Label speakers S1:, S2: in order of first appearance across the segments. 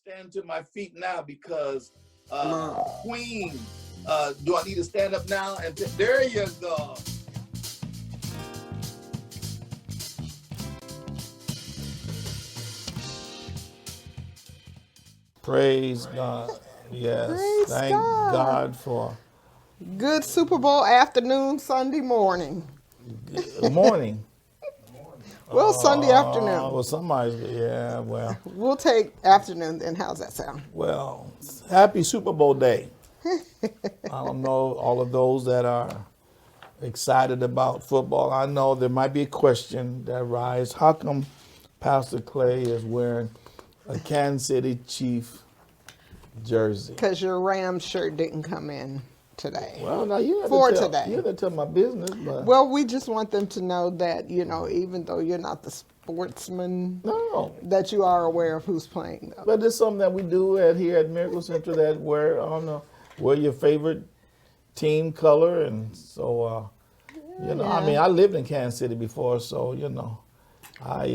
S1: stand to my feet now because Queen, do I need to stand up now? And there you go.
S2: Praise God. Yes.
S3: Praise
S2: Thank
S3: God.
S2: God for
S3: Good Super Bowl afternoon, Sunday morning.
S2: good morning.
S3: Well, Sunday afternoon.
S2: Well, somebody's, yeah, well,
S3: We'll take afternoon then. How's that sound?
S2: well, happy Super Bowl day. I don't know all of those that are excited about football. I know there might be a question that arises. How come Pastor Clay is wearing a Kansas City Chief jersey?
S3: Because your Rams shirt didn't come in today.
S2: Well, now you have
S3: For
S2: to tell,
S3: today.
S2: you have to tell my business, but
S3: Well, we just want them to know that, even though you're not the sportsman,
S2: no.
S3: that you are aware of who's playing, though.
S2: But it's something that we do here at Miracle Center that wear your favorite team color, and so I mean, I lived in Kansas City before, so I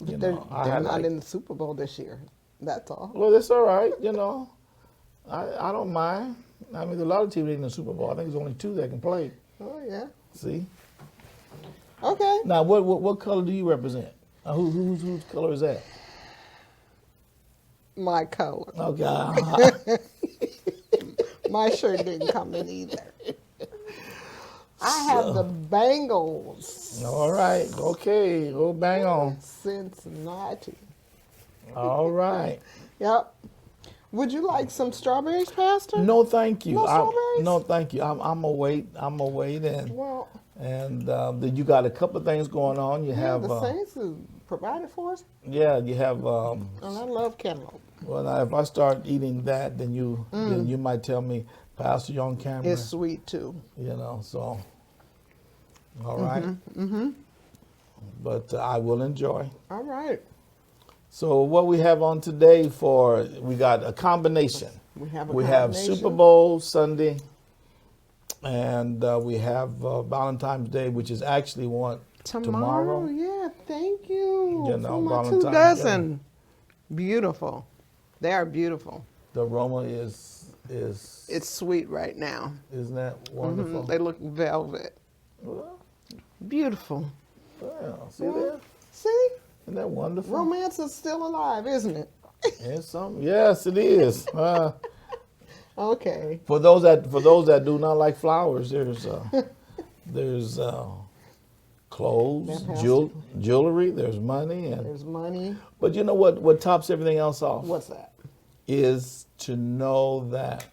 S3: They're
S2: I
S3: not in the Super Bowl this year. That's all.
S2: Well, that's all right, I don't mind. I mean, there's a lot of teams in the Super Bowl. I think there's only 2 that can play.
S3: Oh, yeah.
S2: See.
S3: Okay.
S2: Now, what color do you represent? Whose color is that?
S3: My color.
S2: Okay.
S3: My shirt didn't come in either. I have the Bengals.
S2: All right. Okay. Go bang on.
S3: Cincinnati.
S2: All right.
S3: Yep. Would you like some strawberries, Pastor?
S2: No, thank you.
S3: No strawberries?
S2: No, thank you. I'm gonna wait.
S3: Well,
S2: And then you got a couple of things going on. You have
S3: the Saints have provided for us,
S2: yeah. You have
S3: and I love cantaloupe.
S2: well, now if I start eating that, then you might tell me, Pastor, you're on camera.
S3: It's sweet too.
S2: So all right. But I will enjoy.
S3: All right.
S2: So what we have on today we got a combination.
S3: We have a
S2: We have
S3: combination.
S2: Super Bowl Sunday, and we have Valentine's Day, which is actually tomorrow.
S3: Yeah, thank you.
S2: You know,
S3: for my
S2: Valentine's
S3: 2 dozen. Beautiful. They are beautiful.
S2: The aroma is
S3: It's sweet right now.
S2: isn't that wonderful?
S3: They look velvet.
S2: Well,
S3: Beautiful.
S2: see there?
S3: See?
S2: Isn't that wonderful?
S3: Romance is still alive, isn't it?
S2: It's something. Yes, it is.
S3: Okay.
S2: For those that do not like flowers, there's clothes,
S3: Fantastic.
S2: jewelry. There's money,
S3: There's money.
S2: but you know what tops everything else off
S3: What's that?
S2: is to know that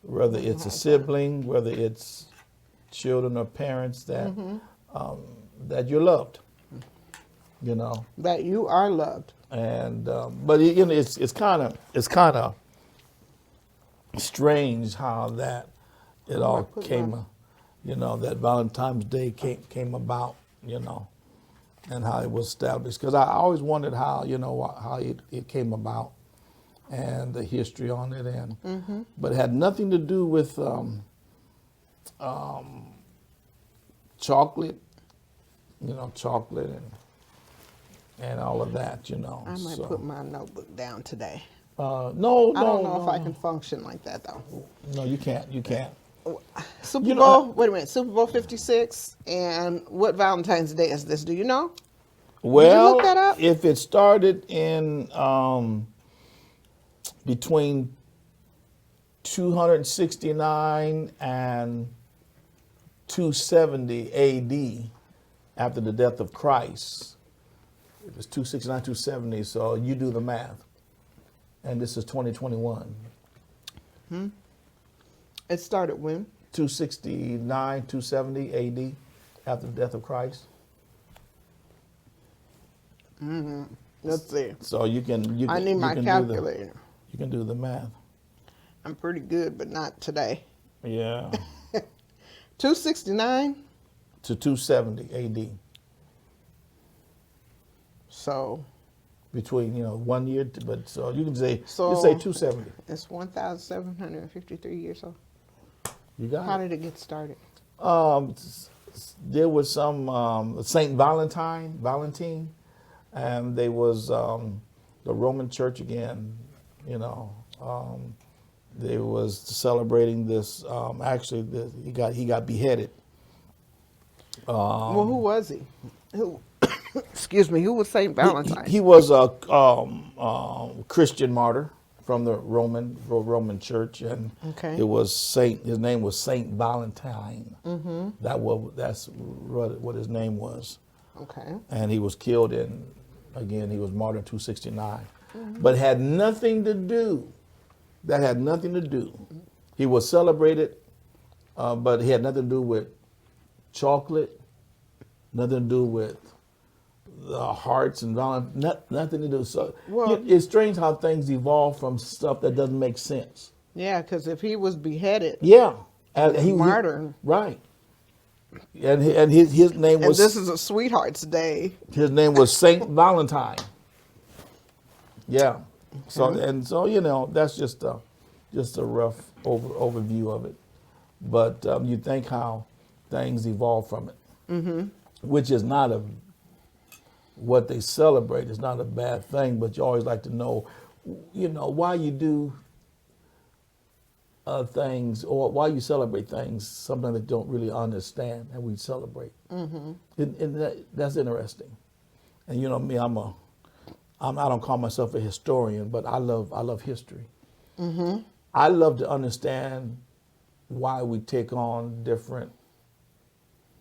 S2: whether it's a sibling, whether it's children or parents, that that you're loved.
S3: That you are loved.
S2: And but it's kind of strange how that it all came, that Valentine's Day came about, and how it was established. Because I always wondered how how it came about, and the history on it, and but it had nothing to do with chocolate, chocolate and all of that,
S3: I might
S2: so.
S3: put my notebook down today.
S2: No,
S3: I don't know if I can function like that, though.
S2: No, you can't.
S3: Super Bowl, wait a minute, Super Bowl 56, and what Valentine's Day is this? Do you know?
S2: Well,
S3: look that up?
S2: if it started in between 269 and 270 AD, after the death of Christ, it was 269, 270. So you do the math, and this is 2021.
S3: It started when?
S2: 269, 270 AD, after the death of Christ.
S3: Let's see.
S2: So you can.
S3: I need my calculator.
S2: You can do the math.
S3: I'm pretty good, but not today.
S2: Yeah.
S3: 269.
S2: To 270 AD.
S3: So
S2: Between 1 year, but so you can say
S3: So-
S2: you say 270.
S3: it's 1,753 years old.
S2: You got
S3: How
S2: it.
S3: did it get started?
S2: There was some Saint Valentine, and they was the Roman Church again, you know, they was celebrating this. Actually, he got beheaded.
S3: Well, who was he? Who? Excuse me. Who was Saint Valentine?
S2: He was a Christian martyr from the Roman Church, and
S3: Okay.
S2: it was Saint. His name was Saint Valentine. Mm-hmm. That's what his name was.
S3: Okay.
S2: And he was killed he was martyred in 269, but had nothing to do. That had nothing to do. He was celebrated, but he had nothing to do with chocolate, nothing to do with the hearts and nothing to do. So
S3: Well-
S2: it's strange how things evolve from stuff that doesn't make sense.
S3: Yeah, because if he was beheaded,
S2: Yeah, and
S3: martyr.
S2: right? And his name
S3: and
S2: was
S3: this is a Sweetheart's Day.
S2: his name was Saint Valentine. Yeah. So you know, that's just a rough overview of it. But you think how things evolve from it, which is not what they celebrate is not a bad thing. But you always like to know, you know, why you do things or why you celebrate things. Something that you don't really understand, and we celebrate. And that's interesting. And you know me, I don't call myself a historian, but I love history. I love to understand why we take on different,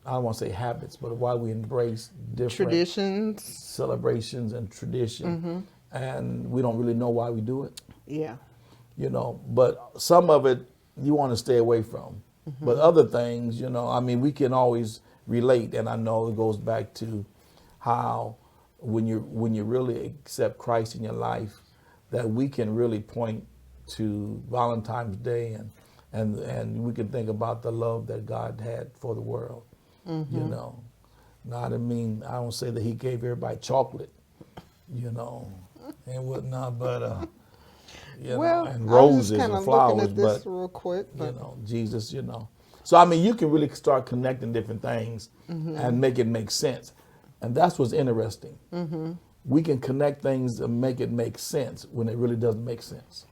S2: I don't want to say habits, but why we embrace different
S3: Traditions.
S2: celebrations and tradition. And we don't really know why we do it,
S3: Yeah.
S2: you know, but some of it you want to stay away from. But other things, you know, I mean, we can always relate. And I know it goes back to how when you really accept Christ in your life, that we can really point to Valentine's Day and we can think about the love that God had for the world. You know, now I don't say that he gave everybody chocolate, you know, and whatnot, but you
S3: Well,
S2: know, and
S3: I was
S2: roses
S3: just kind
S2: and
S3: of
S2: flowers,
S3: looking at this
S2: but
S3: real quick.
S2: you
S3: But
S2: know, Jesus, you know. So I mean, you can really start connecting different things and make it make sense, and that's what's interesting. We can connect things and make it make sense when it really doesn't make sense.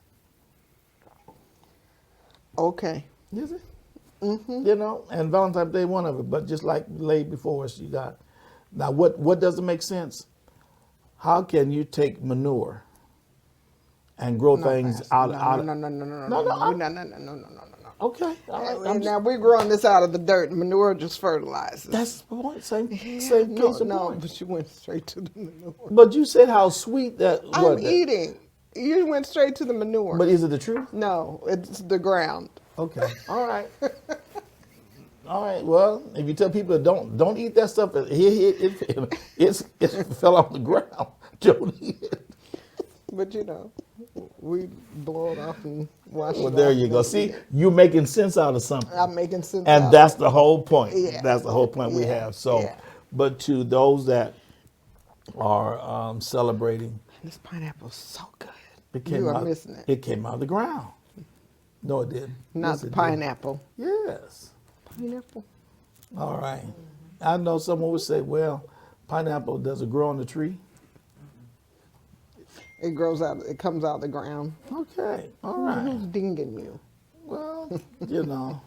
S3: okay.
S2: Is it? You know, and Valentine's Day one of it, but just like laid before us, you got. Now, what doesn't make sense? How can you take manure and grow things out?
S3: No.
S2: Okay, all right. I'm
S3: Now we're growing this out of the dirt. Manure just fertilizes.
S2: that's the point. Same
S3: no,
S2: case of point.
S3: but you went straight to the manure.
S2: But you said how sweet that
S3: I'm
S2: was.
S3: eating. You went straight to the manure.
S2: But is it the truth?
S3: No, it's the ground.
S2: Okay. All right. All right. Well, if you tell people don't eat that stuff, it fell off the ground. Don't eat it.
S3: But you know, we blow it off and wash it
S2: Well,
S3: off.
S2: there you go. See, you're making sense out of something.
S3: I'm making sense.
S2: And
S3: out
S2: that's
S3: of
S2: the whole point.
S3: Yeah.
S2: That's the whole point we
S3: Yeah.
S2: have. So,
S3: Yeah.
S2: but to those that are celebrating,
S3: This pineapple's so good.
S2: it came
S3: You are
S2: out.
S3: missing it.
S2: It came out of the ground. No, it didn't.
S3: Not
S2: Yes,
S3: the
S2: it did.
S3: pineapple.
S2: Yes.
S3: Pineapple.
S2: All right. I know someone would say, well, pineapple, does it grow on the tree?
S3: It grows out. It comes out of the ground.
S2: Okay. All right.
S3: Who's dinging you?
S2: Well, you know.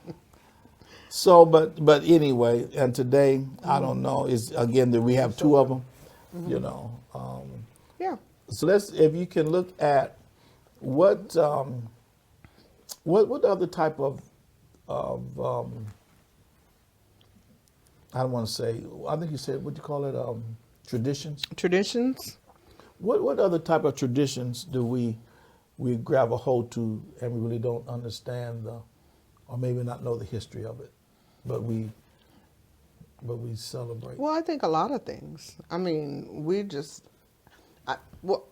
S2: So, but anyway, and today, I don't know, is again that we have two of them, you know.
S3: Yeah.
S2: So if you can look at what other type of I don't want to say, I think you said, what do you call it, traditions?
S3: Traditions.
S2: What other type of traditions do we grab a hold to and we really don't understand or maybe not know the history of it, but we celebrate?
S3: Well, I think a lot of things. I mean, we just. Well,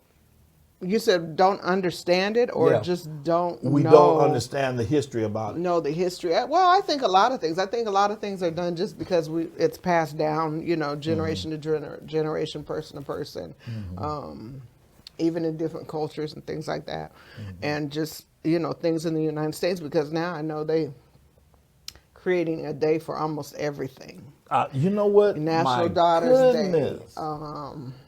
S3: you said don't understand it, or
S2: Yeah.
S3: just don't.
S2: We
S3: know,
S2: don't understand the history about it.
S3: Know the history. Well, I think a lot of things. I think a lot of things are done just because it's passed down, you know, generation to generation, person to person, even in different cultures and things like that, and just, you know, things in the United States, because now I know they creating a day for almost everything.
S2: You know what?
S3: National
S2: My
S3: Daughters
S2: goodness.
S3: Day.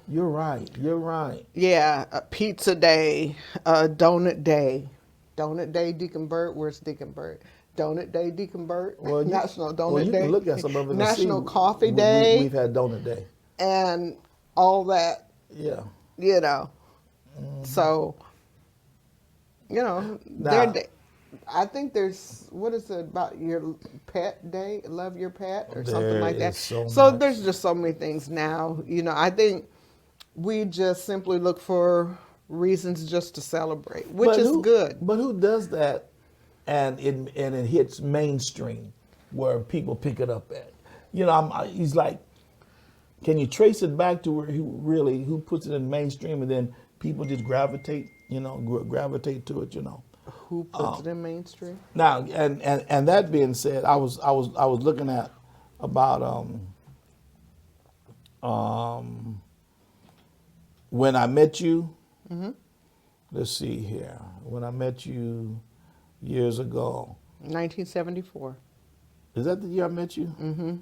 S2: You're right. You're right.
S3: Yeah, Pizza Day, Donut Day. Donut Day, Deacon Burt. Where's Deacon Burt? Donut Day, Deacon Burt.
S2: Well,
S3: National Donut
S2: well, you
S3: Day.
S2: can look at some of it and
S3: National
S2: see.
S3: Coffee Day.
S2: We've had Donut Day.
S3: And all that,
S2: Yeah.
S3: you know. So, you know, I think there's, what is it about your pet day? Love your pet or something like that.
S2: So much.
S3: There's just so many things now. You know, I think we just simply look for reasons just to celebrate, which is good.
S2: But who does that and it hits mainstream where people pick it up at? You know, he's like, can you trace it back to where who puts it in mainstream and then people just gravitate to it, you know?
S3: Who puts it in mainstream?
S2: Now, and that being said, I was looking at about when I met you.
S3: Mm-hmm.
S2: Let's see here. When I met you years ago.
S3: 1974.
S2: Is that the year I met you?
S3: Mm-hmm.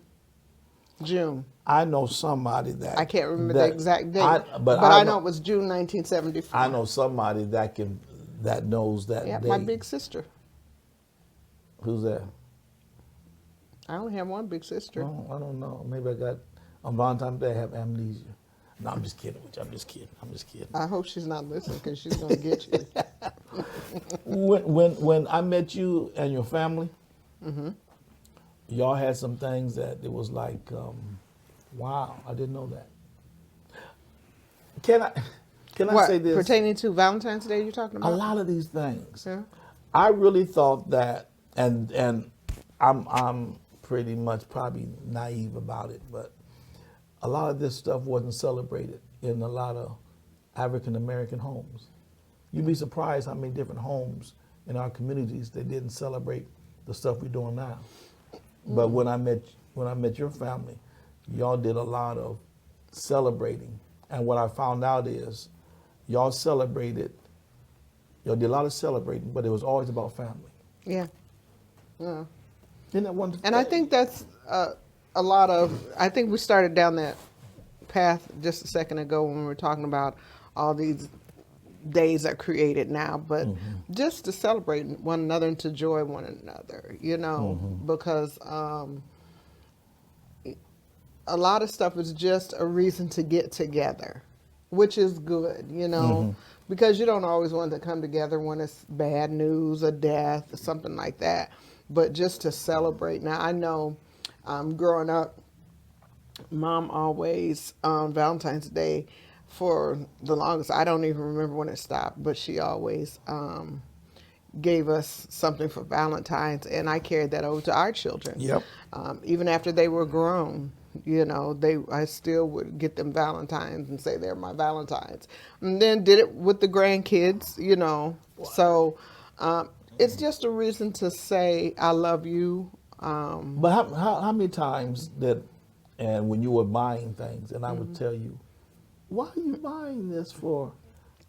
S3: June.
S2: I know somebody that
S3: I can't remember the exact date, but I know it was June 1974.
S2: I know somebody that knows that
S3: yeah,
S2: date.
S3: my big sister.
S2: Who's that?
S3: I only have one big sister.
S2: Oh, I don't know. Maybe I got on Valentine's Day I have amnesia. No, I'm just kidding with you. I'm just kidding.
S3: I hope she's not listening because she's gonna get you.
S2: When I met you and your family,
S3: Mm-hmm.
S2: y'all had some things that it was like, wow, I didn't know that. Can I say this?
S3: Pertaining to Valentine's Day you're talking about?
S2: A lot of these things.
S3: Yeah.
S2: I really thought that, and I'm pretty much probably naive about it, but a lot of this stuff wasn't celebrated in a lot of African American homes. You'd be surprised how many different homes in our communities that didn't celebrate the stuff we're doing now. But when I met your family, y'all did a lot of celebrating, and what I found out is y'all did a lot of celebrating, but it was always about family.
S3: Yeah. Yeah.
S2: Isn't that wonderful?
S3: And I think that's a lot of, I think we started down that path just a second ago when we were talking about all these days are created now, but just to celebrate one another and to joy one another, you know, because a lot of stuff is just a reason to get together, which is good, you know, because you don't always want to come together when it's bad news, a death, or something like that, but just to celebrate. Now, I know growing up, Mom always, on Valentine's Day, for the longest, I don't even remember when it stopped, but she always gave us something for Valentine's, and I carried that over to our children.
S2: Yep.
S3: Even after they were grown, you know, I still would get them Valentines and say they're my Valentines. And then did it with the grandkids, you know. Wow. So it's just a reason to say I love you.
S2: But how many times and when you were buying things, and I would tell you, why are you buying this for?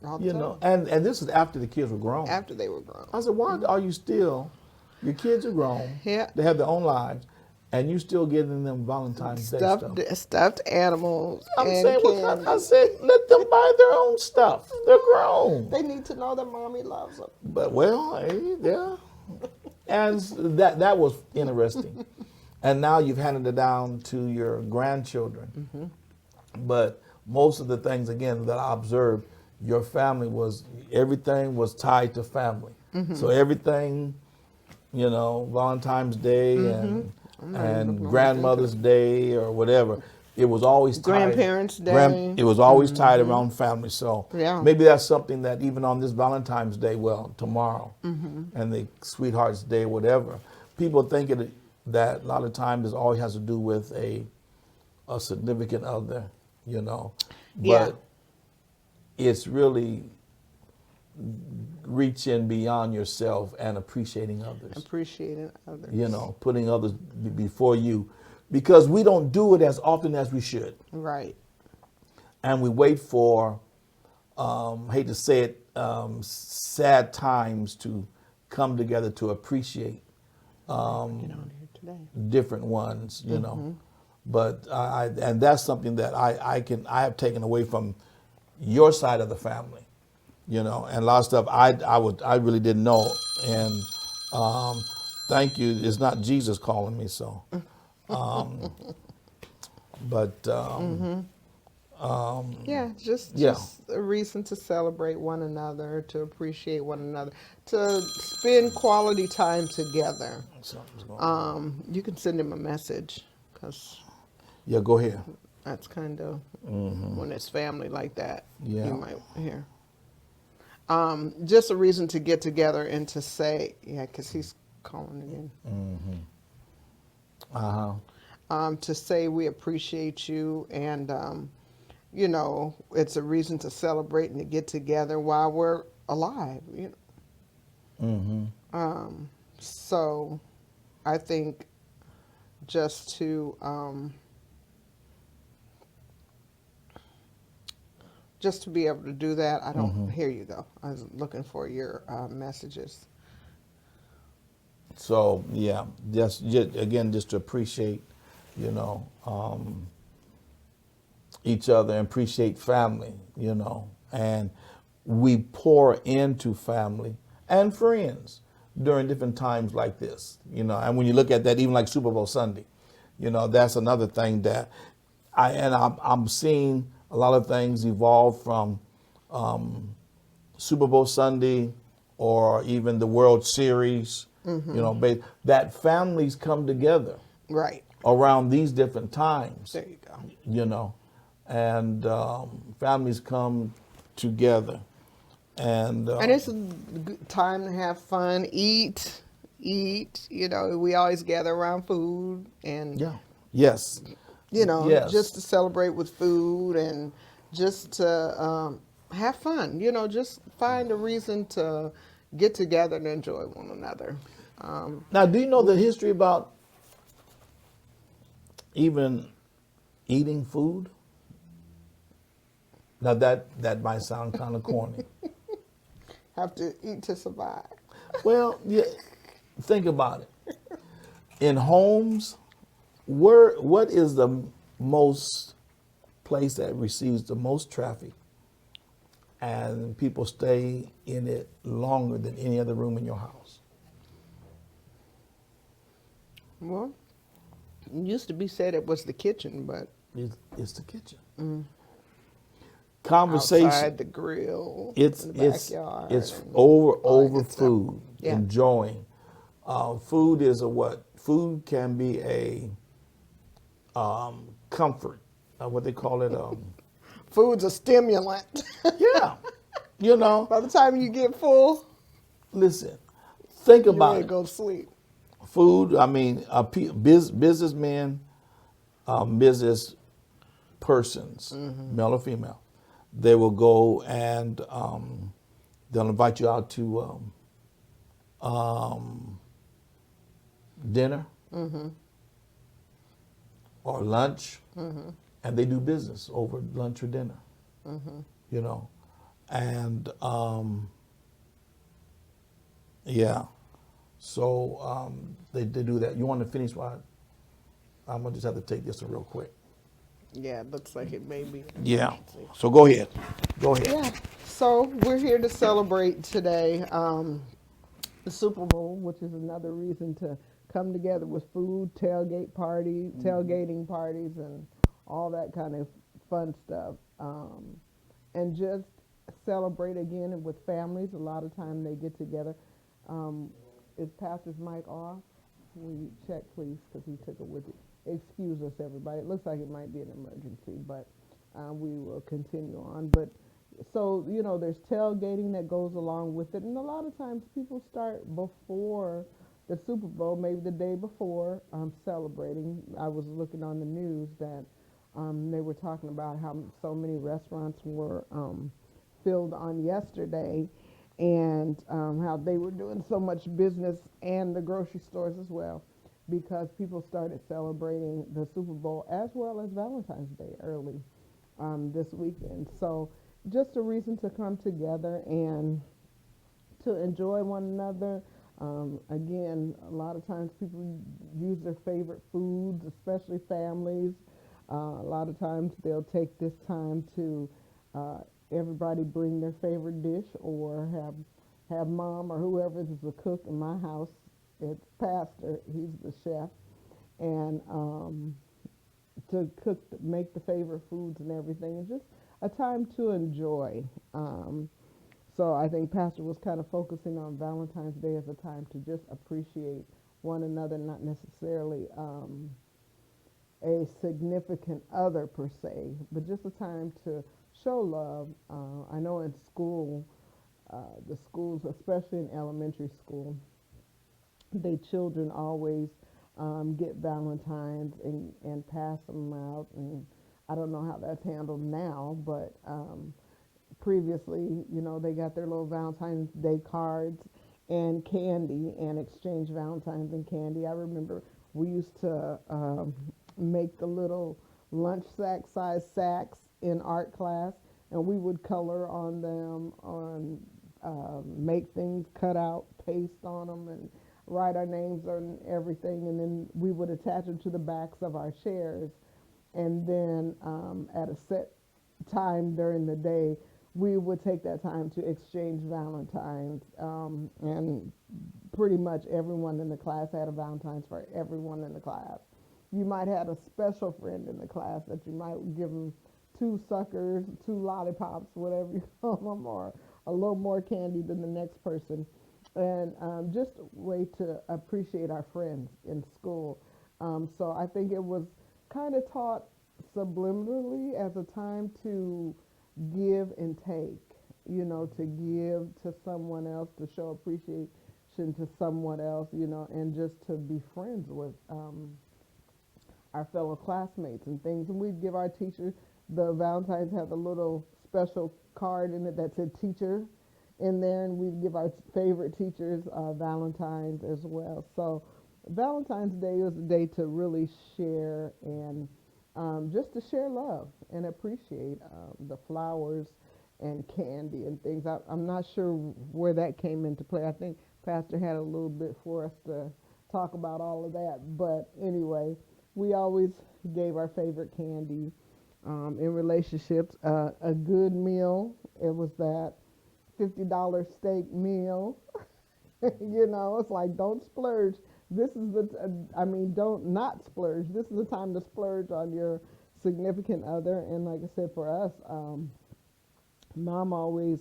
S3: All the
S2: You
S3: time.
S2: know, and this is after the kids were grown.
S3: After they were grown.
S2: I said, why are you still? Your kids are grown.
S3: Yeah.
S2: They have their own lives, and you still giving them Valentine's Day stuff.
S3: Stuffed animals.
S2: I'm
S3: and
S2: saying,
S3: candy.
S2: I said, let them buy their own stuff. They're grown.
S3: They need to know that mommy loves them.
S2: But well, hey, yeah. And that was interesting. And now you've handed it down to your grandchildren. But most of the things, again, that I observed, your family everything was tied to family. So everything, you know, Valentine's Day and Grandmother's Day or whatever, it was always tied.
S3: Grandparents' Day.
S2: It was always tied around family. So
S3: Yeah.
S2: maybe that's something that even on this Valentine's Day, well, tomorrow, and the Sweetheart's Day, whatever, people think that a lot of times it always has to do with a significant other, you know. But it's really reaching beyond yourself and appreciating others.
S3: Appreciating others.
S2: You know, putting others before you, because we don't do it as often as we should.
S3: Right.
S2: And we wait for, hate to say it, sad times to come together to appreciate different ones, you know. But and that's something that I have taken away from your side of the family, and a lot of stuff I really didn't know. And thank you. It's not Jesus calling me, so. But
S3: Yeah,
S2: yeah.
S3: just a reason to celebrate one another, to appreciate one another, to spend quality time together.
S2: Something's going on.
S3: You can send him a message, because
S2: Yeah, go ahead.
S3: that's kind of when it's family like that.
S2: Yeah.
S3: You might hear. Just a reason to get together and to say, yeah, because he's calling again. To say we appreciate you, and it's a reason to celebrate and to get together while we're alive. So I think just to be able to do that. I don't hear you though. I was looking for your messages.
S2: So yeah, just again, just to appreciate, each other and appreciate family, and we pour into family and friends during different times like this, and when you look at that, even like Super Bowl Sunday, that's another thing that I'm seeing a lot of things evolve from Super Bowl Sunday or even the World Series, that families come together
S3: Right.
S2: around these different times,
S3: There you go.
S2: And families come together. And
S3: And it's a good time to have fun, eat. We always gather around food, and
S2: yeah, yes, yes.
S3: just to celebrate with food, and just to have fun. Just find a reason to get together and enjoy one another.
S2: Now, do you know the history about even eating food? Now that might sound kind of corny.
S3: Have to eat to survive.
S2: Well, yeah, think about it. In homes, what is the most place that receives the most traffic, and people stay in it longer than any other room in your house?
S3: Well, it used to be said it was the kitchen, but
S2: It's the kitchen. Conversation.
S3: outside the grill,
S2: It's
S3: in the backyard.
S2: it's
S3: and
S2: over
S3: all that good stuff.
S2: food.
S3: Yeah.
S2: Enjoying. Food is a what? Food can be a comfort. What they call it.
S3: Food's a stimulant.
S2: Yeah.
S3: By the time you get full,
S2: Listen. Think
S3: you're
S2: about
S3: ready to
S2: it.
S3: go to sleep.
S2: Food. I mean, businessmen, business persons, male or female, they will go and they'll invite you out to dinner or lunch, and they do business over lunch or dinner. And yeah, so they do that. You want to finish? I'm gonna just have to take this one real quick.
S3: Yeah, it looks like it may be.
S2: Yeah. So go ahead. Go ahead.
S3: Yeah. So we're here to celebrate today the Super Bowl, which is another reason to come together with food, tailgating parties, and all that kind of fun stuff, and just celebrate again with families. A lot of time they get together. Is Pastor's mic off? Will you check, please, because he took it with it. Excuse us, everybody. It looks like it might be an emergency, but we will continue on. But so, there's tailgating that goes along with it. And a lot of times people start before the Super Bowl, maybe the day before, celebrating. I was looking on the news that they were talking about how so many restaurants were filled on yesterday, and how they were doing so much business, and the grocery stores as well, because people started celebrating the Super Bowl as well as Valentine's Day early this weekend. So just a reason to come together and to enjoy one another, Again, a lot of times people use their favorite foods, especially families. A lot of times they'll take this time to uh, everybody bring their favorite dish, or have mom or whoever is the cook in my house. It's pastor; he's the chef, and to cook, make the favorite foods and everything. It's just a time to enjoy. So I think Pastor was kind of focusing on Valentine's Day as a time to just appreciate one another, not necessarily a significant other per se, but just a time to show love. I know in school, the schools, especially in elementary school, they children always get Valentines and pass them out. And I don't know how that's handled now, but previously, they got their little Valentine's Day cards and candy and exchange Valentines and candy. I remember we used to make the little lunch sack size sacks in art class, and we would color on them, make things, cut out, paste on them, and write our names on everything, and then we would attach them to the backs of our chairs. And then at a set time during the day, we would take that time to exchange Valentines, and pretty much everyone in the class had a Valentine's for everyone in the class. You might have a special friend in the class that you might give them two suckers, two lollipops, whatever you call them, or a little more candy than the next person. And just a way to appreciate our friends in school. So I think it was kind of taught subliminally as a time to give and take, to give to someone else, to show appreciation to someone else, and just to be friends with our fellow classmates and things. And we'd give our teacher, the Valentine's have a little special card in it that said teacher in there, and we'd give our favorite teachers Valentine's as well. So Valentine's Day was a day to really share and just to share love and appreciate the flowers and candy and things. I'm not sure where that came into play. I think Pastor had a little bit for us to talk about all of that. But anyway, we always gave our favorite candy. In relationships, a good meal, it was that $50 steak meal. It's like, don't splurge. This is don't not splurge. This is the time to splurge on your significant other. And like I said, for us, Mom always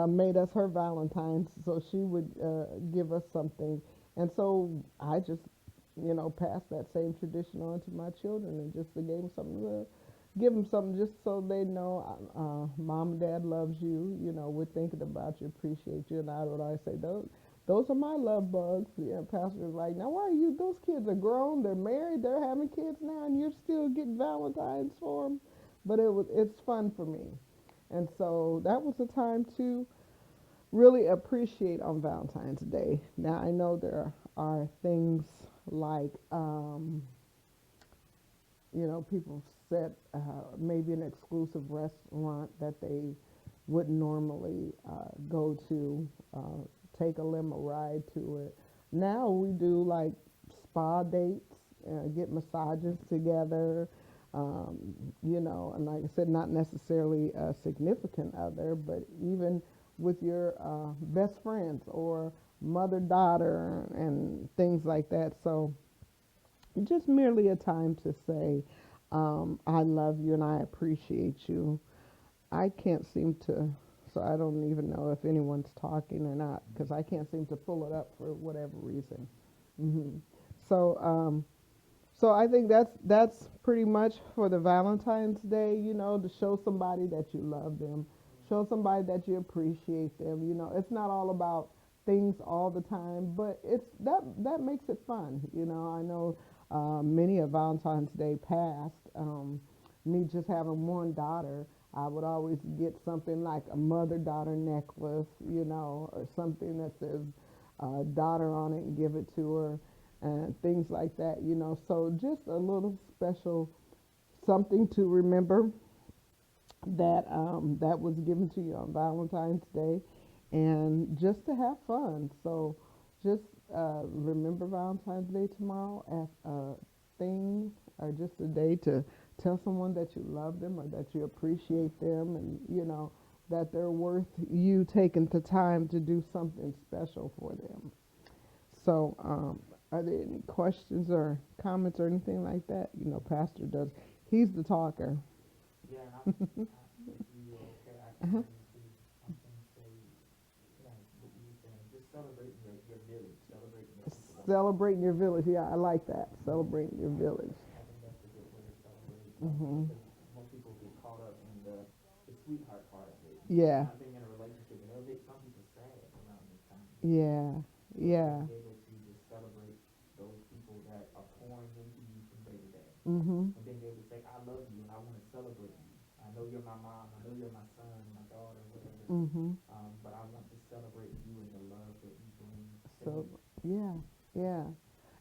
S3: made us her Valentines, so she would give us something. And so I just, passed that same tradition on to my children, and just gave them something to give them something, just so they know Mom and Dad loves you. We're thinking about you, appreciate you. And I would always say, those are my love bugs. Yeah, Pastor was like, now why are you? Those kids are grown, they're married, they're having kids now, and you're still getting Valentines for them. But it's fun for me, and so that was the time to really appreciate on Valentine's Day. Now I know there are things like people set maybe an exclusive restaurant that they wouldn't normally go to, take a limo ride to it. Now we do like spa dates, get massages together, and like I said, not necessarily a significant other, but even with your best friends or mother-daughter and things like that. So just merely a time to say, I love you and I appreciate you. I can't seem to, so I don't even know if anyone's talking or not, because I can't seem to pull it up for whatever reason. hmm So, so I think that's pretty much for the Valentine's Day. To show somebody that you love them, show somebody that you appreciate them. It's not all about things all the time, but it's that makes it fun. I know many a Valentine's Day passed. Me just having one daughter, I would always get something like a mother-daughter necklace, or something that says daughter on it, and give it to her, and things like that, So just a little special something to remember that that was given to you on Valentine's Day, and just to have fun. So just remember Valentine's Day tomorrow as a thing or just a day to tell someone that you love them or that you appreciate them, and that they're worth you taking the time to do something special for them. So, are there any questions or comments or anything like that? Pastor does. He's the talker.
S4: Yeah, and if you okay, I can say, what you were saying, just celebrating your village, celebrating your people.
S3: Celebrating your village. Yeah, I like that. Celebrating your village.
S4: I think that's a good way to celebrate.
S3: Mhm.
S4: Because most people get caught up in the sweetheart part of it.
S3: Yeah.
S4: Not being in a relationship, and it'll make some people sad around this time.
S3: Yeah. Yeah.
S4: Being able to just celebrate those people that are pouring into you from day to day.
S3: Mhm.
S4: And being able to say, I love you and I want to celebrate you. I know you're my mom, I know you're my son, my daughter, whatever.
S3: Mhm.
S4: But I want to celebrate you and the love that you bring.
S3: So yeah, yeah.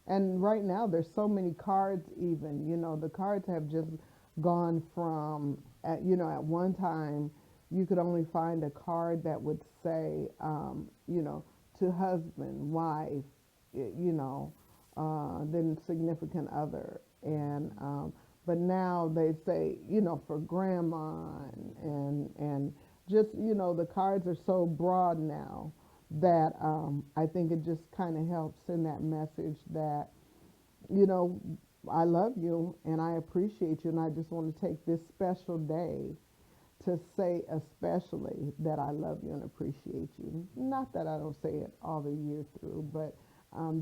S3: And right now there's so many cards. Even the cards have just gone from at one time you could only find a card that would say to husband, wife, then significant other, and but now they say for grandma, and just the cards are so broad now that I think it just kind of helps send that message that I love you and I appreciate you, and I just want to take this special day to say especially that I love you and appreciate you. Not that I don't say it all the year through, but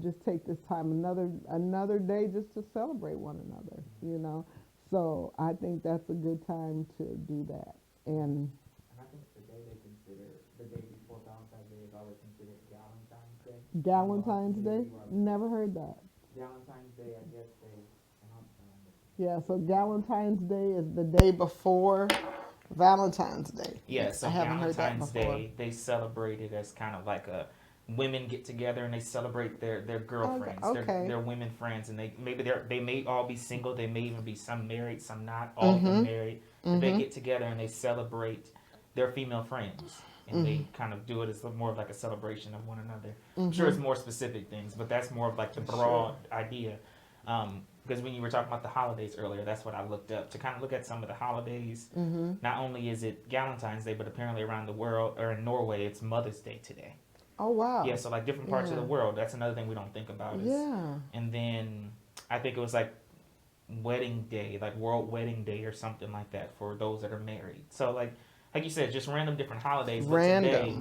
S3: just take this time, another day, just to celebrate one another. So I think that's a good time to do that. And
S4: I think the day they consider, the day before Valentine's Day is always considered Galentine's Day.
S3: Valentine's Day, never heard that.
S4: Valentine's Day, I guess they, and I'm
S3: Yeah, so Galentine's Day is the day before Valentine's Day.
S4: Yeah, so
S3: I haven't heard that
S4: Valentine's
S3: before.
S4: Day, they celebrate it as kind of like a women get together and they celebrate their girlfriends,
S3: Okay.
S4: their women friends, and they may all be single, they may even be some married, some not, all of them married. But they get together and they celebrate their female friends, and they kind of do it as more of like a celebration of one another. I'm sure it's more specific things, but that's more of like the broad idea. Because when you were talking about the holidays earlier, that's what I looked up to kind of look at some of the holidays. Not only is it Galentine's Day, but apparently around the world, or in Norway, it's Mother's Day today.
S3: Oh, wow.
S4: Yeah, so like different parts of the world. That's another thing we don't think about.
S3: Yeah.
S4: And then I think it was like Wedding Day, like World Wedding Day or something like that for those that are married. So like you said, just random different holidays. But today,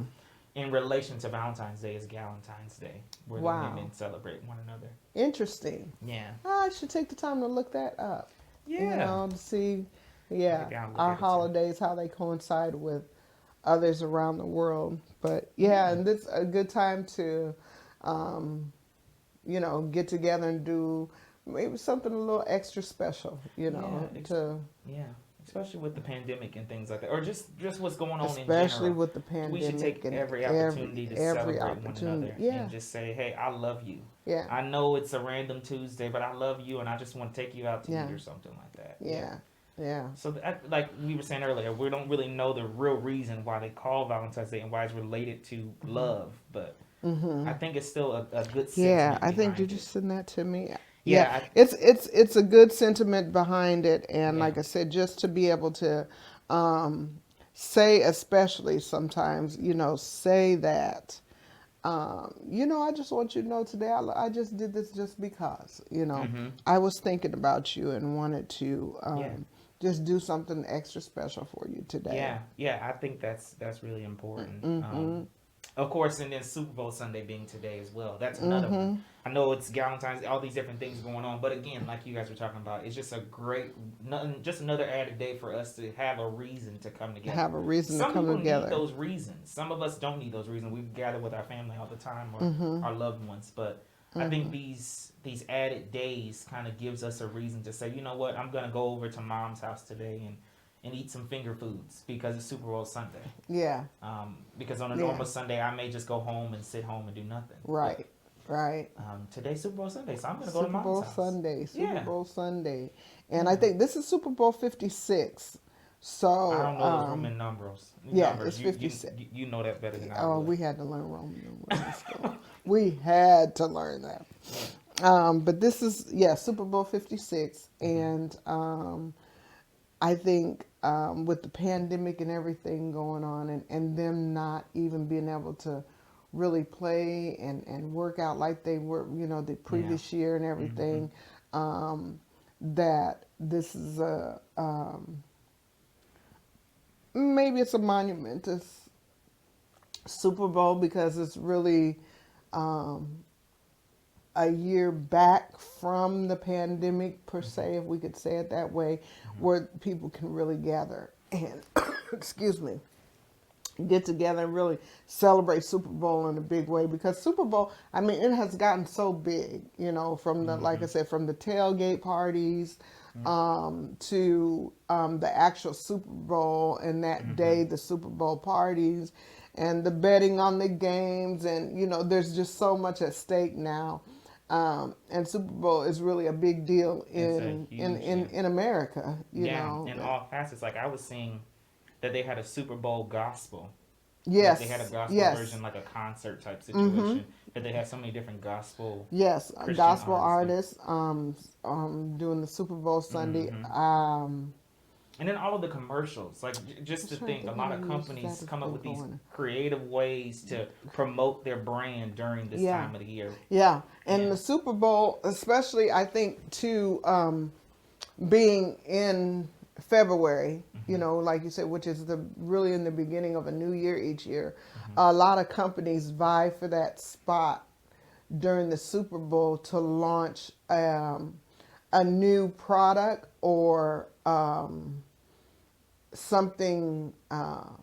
S4: in relation to Valentine's Day, is Galentine's Day, where the women celebrate one another.
S3: Interesting.
S4: Yeah.
S3: I should take the time to look that up.
S4: Yeah.
S3: To see, our holidays, how they coincide with others around the world. But and this is a good time to, get together and do maybe something a little extra special,
S4: especially with the pandemic and things like that, or just what's going on in general.
S3: Especially with the pandemic.
S4: We should take every opportunity to celebrate one another and just say, hey, I love you.
S3: Yeah.
S4: I know it's a random Tuesday, but I love you and I just want to take you out to eat or something like that.
S3: Yeah.
S4: So like we were saying earlier, we don't really know the real reason why they call Valentine's Day and why it's related to love, but I think it's still a good sentiment.
S3: Yeah, I think you just send that to me.
S4: Yeah,
S3: it's a good sentiment behind it, and like I said, just to be able to say, especially sometimes, say that, I just want you to know today, I just did this just because, I was thinking about you and wanted to just do something extra special for you today.
S4: Yeah, I think that's really important. Of course, and then Super Bowl Sunday being today as well. That's another one. I know it's Galentine's, all these different things going on, but again, like you guys were talking about, it's just just another added day for us to have a reason to come together.
S3: Have a reason to come together. Some
S4: people need those reasons. Some of us don't need those reasons. We gather with our family all the time or our loved ones, but I think these added days kind of gives us a reason to say, you know what, I'm going to go over to Mom's house today and eat some finger foods because it's Super Bowl Sunday.
S3: Yeah.
S4: Because on a normal Sunday, I may just go home and sit home and do nothing.
S3: Right. Right.
S4: Today's Super Bowl Sunday, so I'm going to go to Mom's house.
S3: Super Bowl Sunday. And I think this is Super Bowl 56. So
S4: I don't know those Roman numbers.
S3: yeah,
S4: Numbers.
S3: it's 56.
S4: You know that better than I
S3: Oh,
S4: would.
S3: we had to learn Roman numerals in school. We had to learn that. But this is Super Bowl 56, and I think with the pandemic and everything going on, and them not even being able to really play and work out like they were, the previous year and everything, that this is maybe it's a monumentous Super Bowl because it's really a year back from the pandemic per se, if we could say it that way, where people can really gather and excuse me, get together and really celebrate Super Bowl in a big way, because Super Bowl, I mean, it has gotten so big, from the, like I said, from the tailgate parties to the actual Super Bowl, and that day, the Super Bowl parties and the betting on the games. And, there's just so much at stake now. And Super Bowl is really a big deal in America, you know.
S4: In all facets. Like I was seeing that they had a Super Bowl gospel.
S3: Yes.
S4: Like they had a gospel version, like a concert type situation. But they had so many different gospel.
S3: Yes,
S4: Christian
S3: gospel
S4: artists.
S3: doing the Super Bowl Sunday.
S4: And then all of the commercials, like just to think, a lot of companies come up with these creative ways to promote their brand during this time of the year.
S3: Yeah, and the Super Bowl, especially, I think, too, being in February, like you said, which is really in the beginning of a new year each year, a lot of companies vie for that spot during the Super Bowl to launch a new product or something, to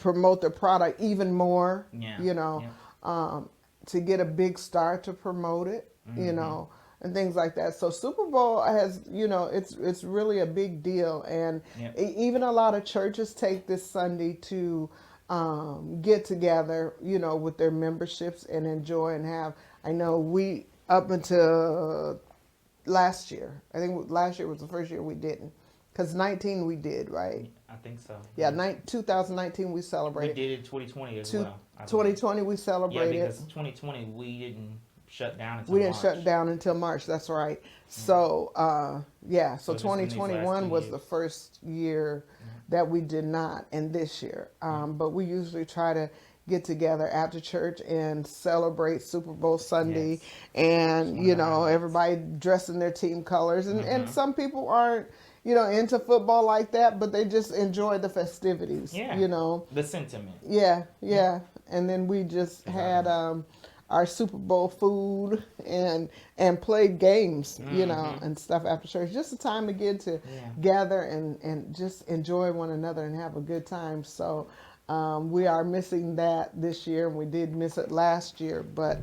S3: promote their product even more, to get a big star to promote it, and things like that. So Super Bowl has, it's really a big deal. And even a lot of churches take this Sunday to get together, with their memberships and enjoy and have. I know we, up until last year, I think last year was the first year we didn't. Because 19 we did, right?
S4: I think so.
S3: Yeah, 2019 we celebrated.
S4: We did it 2020 as well.
S3: 2020 we celebrated.
S4: Yeah, because 2020 we didn't shut down until
S3: We didn't
S4: March.
S3: shut down until March, that's right. So, so 2021 was the first year that we did not, and this year. But we usually try to get together after church and celebrate Super Bowl Sunday. And, everybody dressed in their team colors. And some people aren't, into football like that, but they just enjoy the festivities,
S4: the sentiment.
S3: Yeah. And then we just had our Super Bowl food and played games, and stuff after church. Just a time again to gather and just enjoy one another and have a good time. So we are missing that this year, and we did miss it last year. But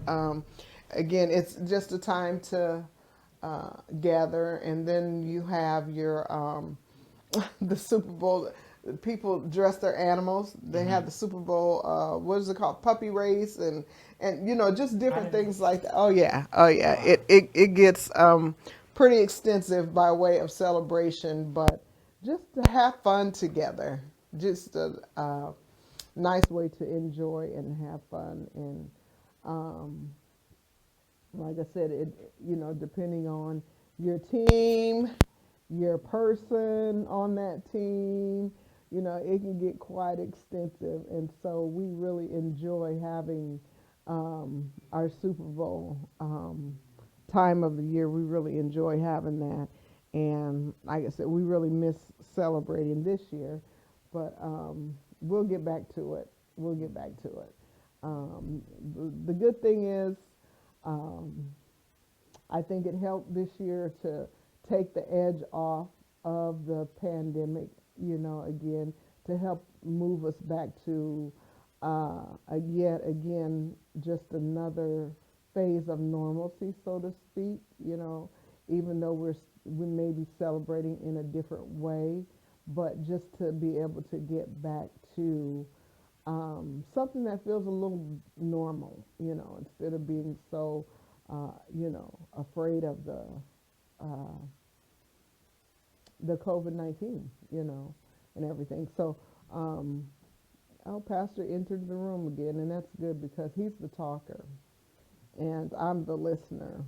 S3: again, it's just a time to gather. And then you have your the Super Bowl. People dress their animals. They have the Super Bowl, what is it called, puppy race, and just different things like that. Oh yeah. Wow. It gets pretty extensive by way of celebration, but just to have fun together, just a nice way to enjoy and have fun. And like I said, depending on your team, your person on that team, it can get quite extensive. And so we really enjoy having our Super Bowl time of the year. We really enjoy having that. And like I said, we really miss celebrating this year, but we'll get back to it. The good thing is, I think it helped this year to take the edge off of the pandemic, again, to help move us back to yet again just another phase of normalcy, so to speak. Even though we may be celebrating in a different way, but just to be able to get back to something that feels a little normal, instead of being so afraid of the COVID-19, and everything. So, our pastor entered the room again, and that's good because he's the talker, and I'm the listener.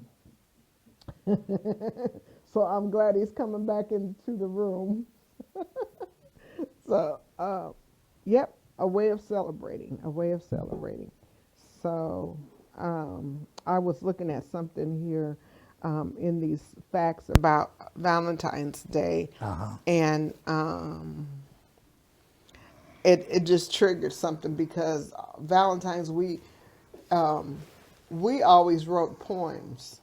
S3: So I'm glad he's coming back into the room. So, yep, a way of celebrating. So, I was looking at something here in these facts about Valentine's Day, and it just triggered something because Valentine's we always wrote poems.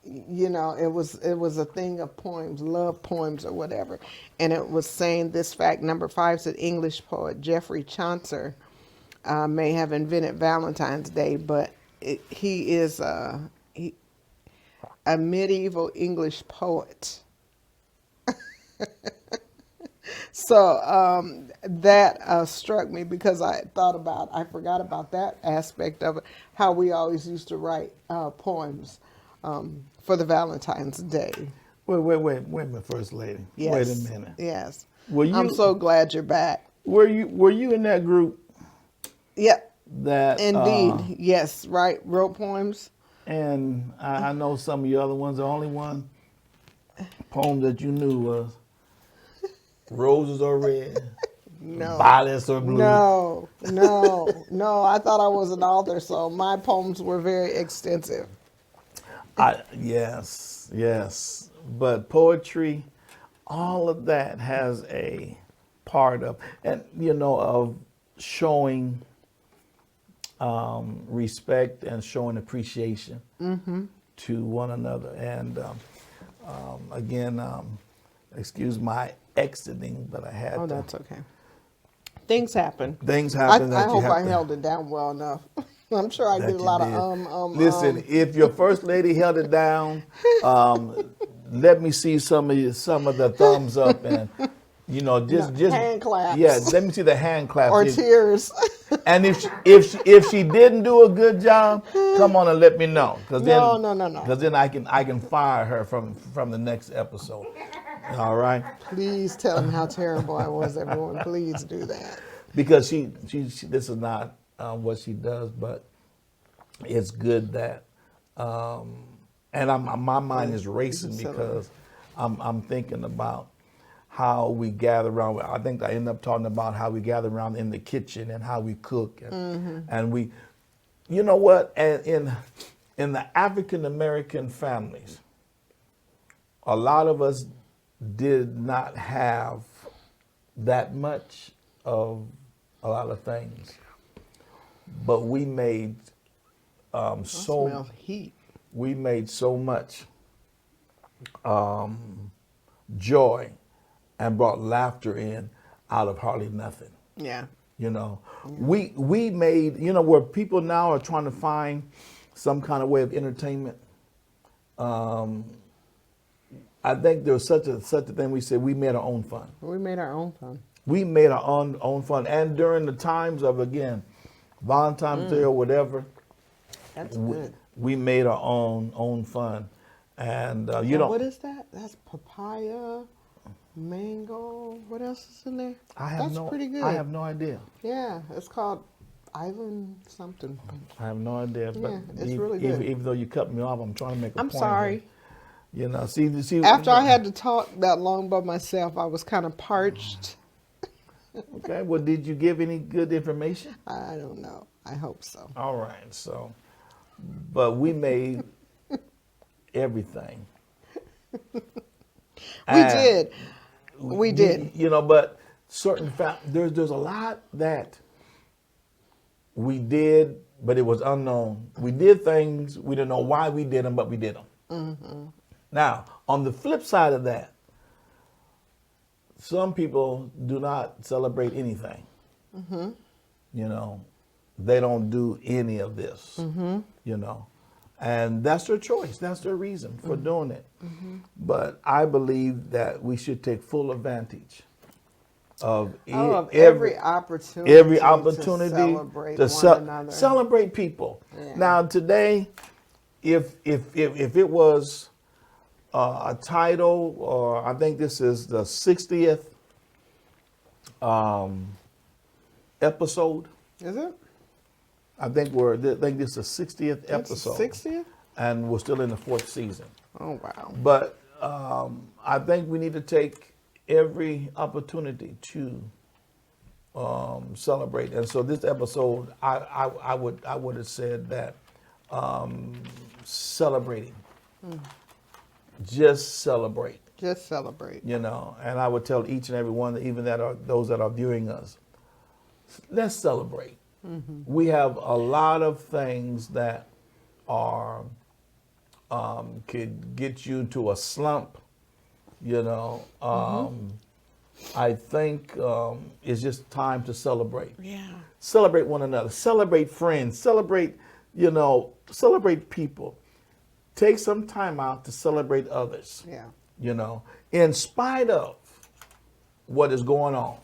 S3: It was a thing of poems, love poems or whatever. And it was saying this fact, number 5 said English poet Geoffrey Chaucer may have invented Valentine's Day, but he is a medieval English poet. So that struck me because I forgot about that aspect of it, how we always used to write poems for the Valentine's Day.
S2: Wait a minute, First Lady.
S3: Yes.
S2: Wait a minute.
S3: Yes.
S2: I'm
S3: so glad you're back.
S2: Were you in that group?
S3: Yep.
S2: That
S3: indeed, yes, right. Wrote poems.
S2: And I know some of the other ones. The only one poem that you knew was "Roses are red, violets are blue."
S3: No. I thought I was an author, so my poems were very extensive.
S2: Yes. But poetry, all of that has a part of, and of showing respect and showing appreciation to one another. And again, excuse my exiting, but I had to.
S3: Oh, that's okay. Things happen.
S2: I
S3: hope I held it down well enough. I'm sure I did a lot of
S2: Listen, if your First Lady held it down, let me see some of the thumbs up and just
S3: hand claps.
S2: Yeah, let me see the hand claps
S3: or tears.
S2: And if she didn't do a good job, come on and let me know.
S3: No.
S2: Because then I can fire her from the next episode. All right.
S3: Please tell them how terrible I was, everyone. Please do that.
S2: Because she this is not what she does, but it's good that, and my mind is racing because I'm thinking about how we gather around. I think I end up talking about how we gather around in the kitchen and how we cook and we, you know what? And in the African American families, a lot of us did not have that much of a lot of things, but we made we made so much joy and brought laughter in out of hardly nothing.
S3: Yeah.
S2: We made, where people now are trying to find some kind of way of entertainment. I think there was such a thing. We said we made our own fun.
S3: We made our own fun.
S2: And during the times of, again, Valentine's Day or whatever,
S3: that's good.
S2: We made our own fun. And
S3: what is that? That's papaya, mango. What else is in there? That's pretty good.
S2: I have no idea.
S3: Yeah, it's called Island something.
S2: I have no idea. But
S3: yeah, it's really good.
S2: Even though you cut me off, I'm trying to make a point.
S3: I'm sorry.
S2: Here. See.
S3: After I had to talk that long by myself, I was kind of parched.
S2: Okay. Well, did you give any good information?
S3: I don't know. I hope so.
S2: All right. So, but we made everything.
S3: We did.
S2: But certain there's a lot that we did, but it was unknown. We did things we didn't know why we did them, but we did them. Mm-hmm. Now, on the flip side of that, some people do not celebrate anything. Mm-hmm. They don't do any of this. Mm-hmm. And that's their choice. That's their reason for doing it. Mm-hmm. But I believe that we should take full advantage of every opportunity
S3: to celebrate one another.
S2: Celebrate people. Yeah. Now today, if it was a title, or I think this is the 60th episode.
S3: Is it?
S2: I think this is the 60th episode.
S3: 60th?
S2: And we're still in the 4th season.
S3: Oh, wow.
S2: But I think we need to take every opportunity to celebrate. And so this episode, I would have said that celebrating, just celebrate.
S3: Just celebrate.
S2: You know, and I would tell each and every one, even those that are viewing us, let's celebrate. We have a lot of things that are could get you to a slump. You know, I think it's just time to celebrate.
S3: Yeah.
S2: Celebrate one another. Celebrate friends. Celebrate, celebrate people. Take some time out to celebrate others.
S3: Yeah.
S2: You know, in spite of what is going on.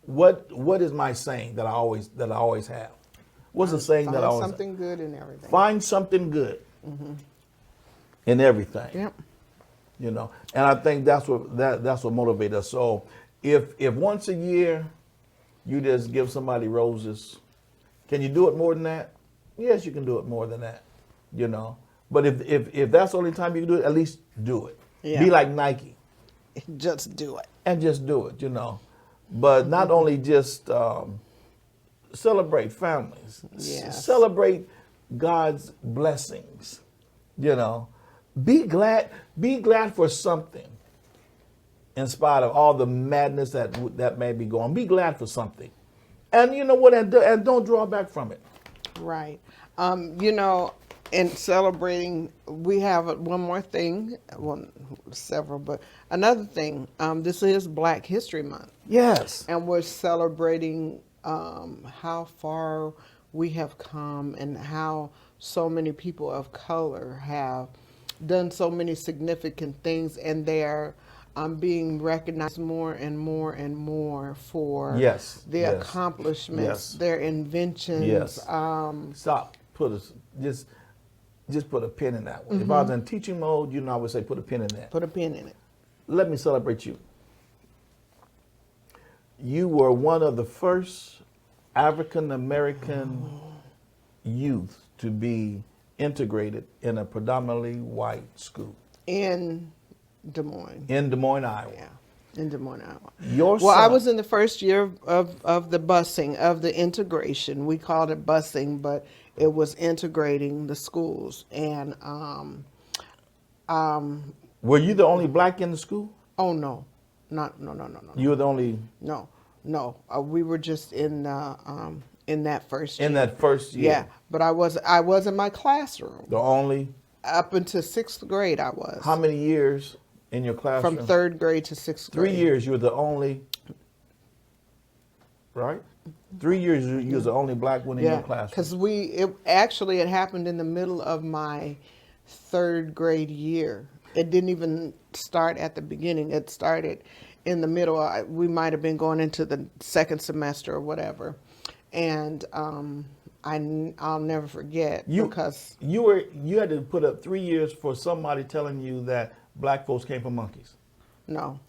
S2: What is my saying that I always have? What's the saying that I always
S3: find something good in everything.
S2: Find something good in everything.
S3: Yep.
S2: You know, and I think that's what motivates us. So if once a year you just give somebody roses, can you do it more than that? Yes, you can do it more than that. You know, but if that's the only time you can do it, at least do it.
S3: Yeah.
S2: Be like Nike.
S3: Just do it.
S2: And just do it, you know. But not only just celebrate families,
S3: Yes.
S2: celebrate God's blessings, you know. Be glad for something in spite of all the madness that may be going. Be glad for something. And you know what, and don't draw back from it.
S3: Right. In celebrating, we have one more thing, well, several, but another thing. This is Black History Month.
S2: Yes.
S3: And we're celebrating how far we have come and how so many people of color have done so many significant things, and they're being recognized more and more and more for their accomplishments, their inventions.
S2: Yes. Stop. Just put a pin in that one. If I was in teaching mode, I would say put a pin in that.
S3: Put a pin in it.
S2: Let me celebrate you. You were one of the first African American youth to be integrated in a predominantly white school.
S3: In Des Moines.
S2: In Des Moines, Iowa.
S3: Yeah, in Des Moines, Iowa.
S2: I
S3: was in the first year of the busing, of the integration. We called it busing, but it was integrating the schools. And
S2: were you the only black in the school?
S3: Oh no, no.
S2: You were the only.
S3: No. We were just in that first year.
S2: In that first year.
S3: Yeah, but I was in my classroom.
S2: The only.
S3: Up until 6th grade, I was.
S2: How many years in your classroom?
S3: From 3rd grade to 6th grade.
S2: 3 years. You were the only. Right. 3 years. You was the only black one in your classroom.
S3: Because it happened in the middle of my 3rd grade year. It didn't even start at the beginning. It started in the middle. We might have been going into the 2nd semester or whatever, and I'll never forget because
S2: you had to put up 3 years for somebody telling you that black folks came from monkeys.
S3: No.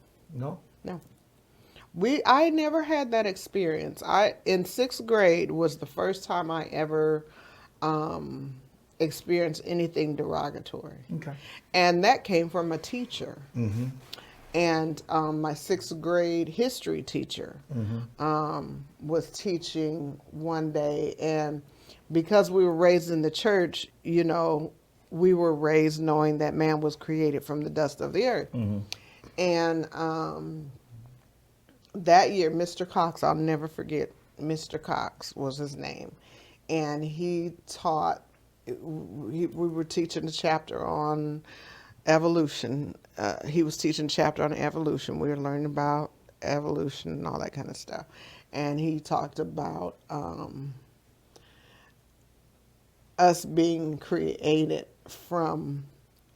S2: I
S3: never had that experience. In 6th grade was the first time I ever experienced anything derogatory.
S2: Okay.
S3: And that came from a teacher.
S2: Mm-hmm.
S3: And my 6th grade history teacher was teaching one day. And because we were raised in the church, we were raised knowing that man was created from the dust of the earth. Mm-hmm. And that year, Mr. Cox, I'll never forget, Mr. Cox was his name. And he taught, we were teaching a chapter on evolution. He was teaching a chapter on evolution. We were learning about evolution and all that kind of stuff. And he talked about us being created from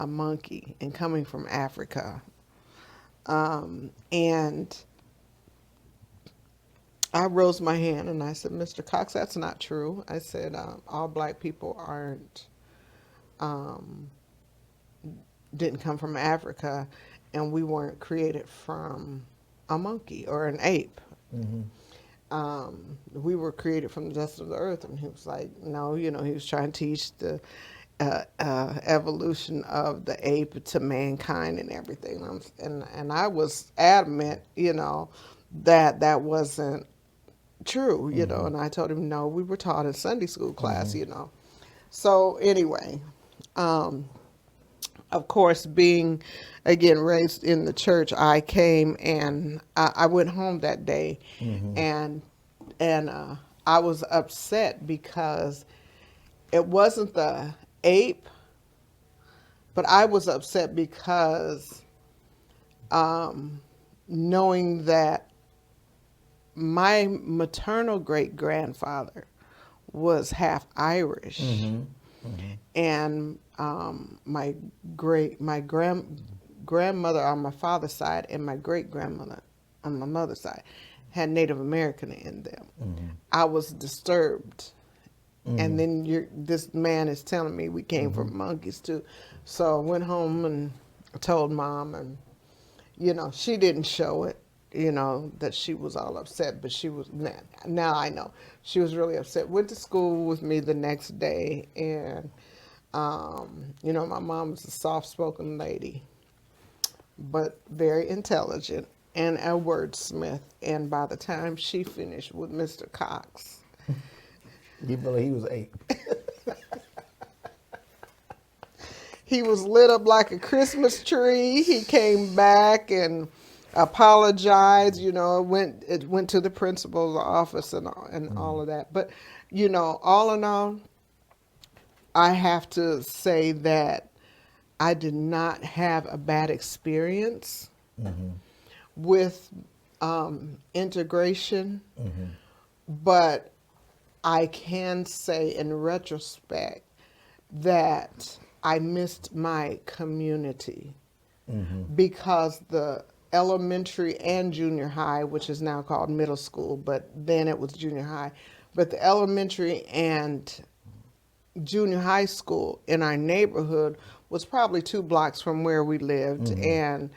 S3: a monkey and coming from Africa. And I rose my hand and I said, Mr. Cox, that's not true. I said, all black people aren't didn't come from Africa, and we weren't created from a monkey or an ape. We were created from the dust of the earth. And he was like, no, he was trying to teach the evolution of the ape to mankind and everything. And I was adamant, that wasn't true, and I told him, no, we were taught in Sunday school class, So anyway, of course, being, again, raised in the church, I came and I went home that day, and I was upset because it wasn't the ape, but I was upset because knowing that my maternal great-grandfather was half Irish, and my grandmother on my father's side and my great-grandmother on my mother's side had Native American in them. I was disturbed. And then this man is telling me we came from monkeys too. So I went home and told Mom, and she didn't show it, that she was all upset, but she was, now I know, she was really upset. Went to school with me the next day, and my mom was a soft-spoken lady, but very intelligent and a wordsmith. And by the time she finished with Mr. Cox,
S2: you believe he was 8?
S3: he was lit up like a Christmas tree. He came back and apologized. It went to the principal's office and all of that. But all in all, I have to say that I did not have a bad experience with integration, but I can say in retrospect that I missed my community because the elementary and junior high, which is now called middle school, but then it was junior high, but the elementary and junior high school in our neighborhood was probably 2 blocks from where we lived. And,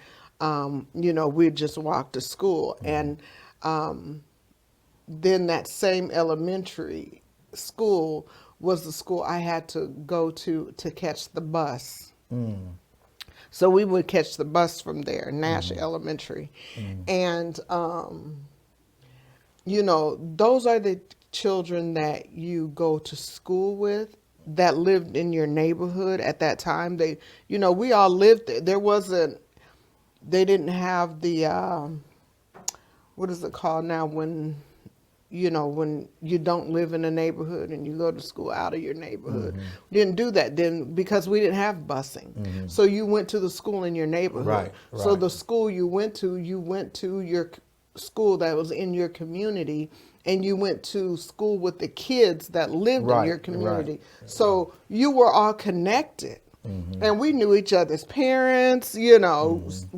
S3: we'd just walk to school. And then that same elementary school was the school I had to go to catch the bus. So we would catch the bus from there, Nash Elementary. And, those are the children that you go to school with that lived in your neighborhood at that time. We all lived there. They didn't have the, what is it called now when you don't live in a neighborhood and you go to school out of your neighborhood. We didn't do that then because we didn't have busing. So you went to the school in your neighborhood.
S2: Right.
S3: So the school you went to your school that was in your community, and you went to school with the kids that lived in your community. So you were all connected. And we knew each other's parents,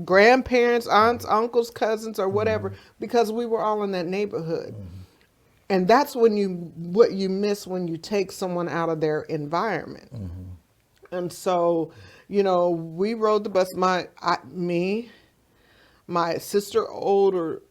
S3: grandparents, aunts, uncles, cousins, or whatever, because we were all in that neighborhood. And that's what you miss when you take someone out of their environment. And so, we rode the bus. My sister over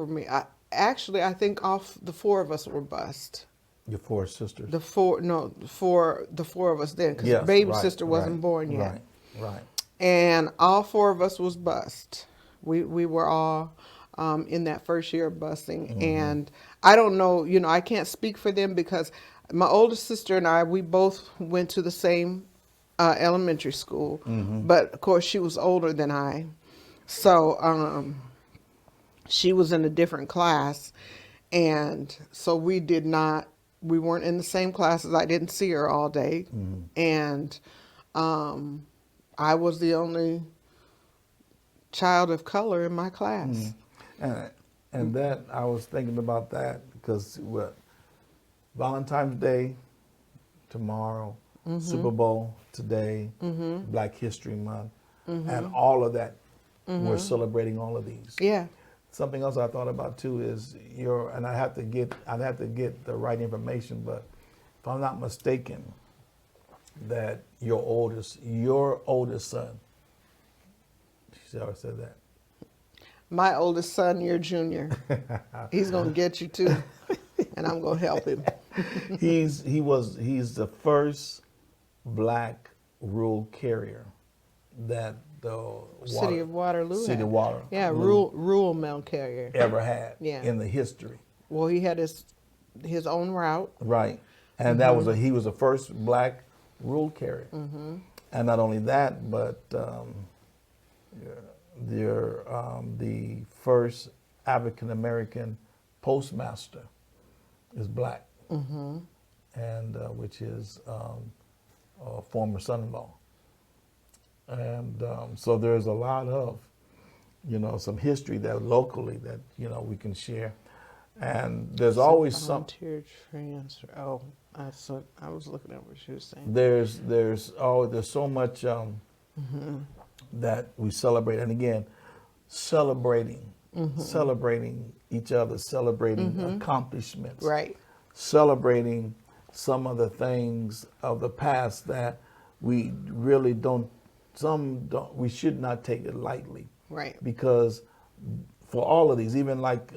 S3: me. I think all the 4 of us were bused.
S2: Your 4 sisters.
S3: The 4 of us then, because the baby sister wasn't born yet.
S2: Right.
S3: And all 4 of us was bused. We were all in that first year of busing. And I don't know, I can't speak for them because my older sister and I, we both went to the same elementary school. But of course she was older than I. So she was in a different class. And so we weren't in the same classes. I didn't see her all day. And I was the only child of color in my class.
S2: And that, I was thinking about that because Valentine's Day tomorrow, Super Bowl today, Black History Month, and all of that, we're celebrating all of these.
S3: Yeah.
S2: Something else I thought about too is and I'd have to get the right information, but if I'm not mistaken, that your oldest son She always said that.
S3: My oldest son, your junior. He's gonna get you too, and I'm gonna help him.
S2: He's the first black rural carrier that the
S3: City of Waterloo.
S2: City of Waterloo.
S3: Yeah, rural mail carrier.
S2: Ever had
S3: Yeah.
S2: in the history.
S3: Well, he had his own route.
S2: Right. And that was he was the first black rural carrier. And not only that, but the first African American postmaster is black, and which is a former son-in-law. And so there's a lot of, some history that locally that we can share. And there's always some
S3: volunteer transfer. Oh, I was looking at what she was saying.
S2: there's so much that we celebrate, and again, celebrating each other, celebrating accomplishments,
S3: Right.
S2: celebrating some of the things of the past that we really we should not take it lightly.
S3: Right.
S2: Because for all of these, even like